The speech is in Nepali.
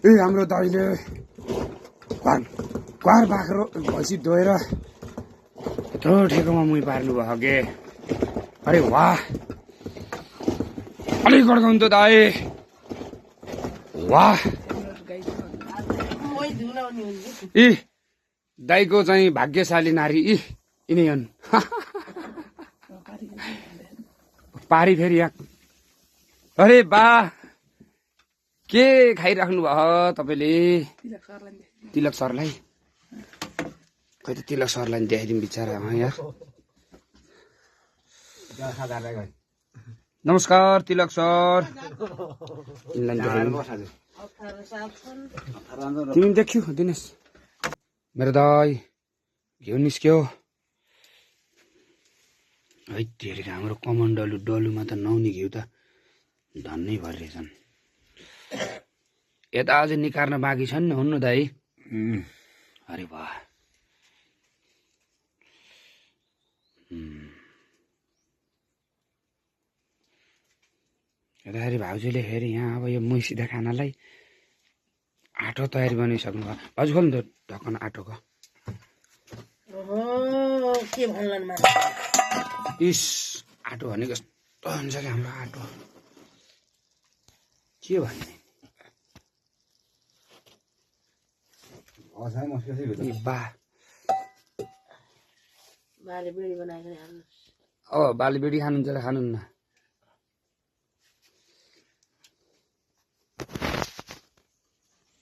ए हाम्रो दाइले घर बाख्रो भैँसी धोएर यत्रो ठेकोमा मुही पार्नु भयो के। अरे वाह, अलिक गड्काउनु त दाइ। वाह, इ दाइको चाहिँ भाग्यशाली नारी यिनै हुन्। पारी फेरि यहाँ। अरे बा, के खाइराख्नु भयो तपाईँले? तिलक सरलाई खै त तिलक सरलाई देखाइदिउँ बिचरा यहाँ। नमस्कार तिलक सर। तिमी देख्यौ दिनेश? मेरो दाई घिउ निस्क्यो है। तेरेर हाम्रो कमन डलुमा त नहुने घिउ त धन्नै भरिरहेछन्। यता अझै निकार्न बाँकी छन् हुन्न दाइ? अरे वाह, हेर्दाखेरि भाउजूले फेरि यहाँ अब यो मुही सिधा खानालाई आँटो तयारी बनाइसक्नु भयो। भाउजू खोल्नु त ढक्कन आँटोको। इस आँटो भनेको कस्तो हुन्छ कि हाम्रो आँटो, के भन्ने? बाली बेडी खानुहुन्छ र खानुहुन्न?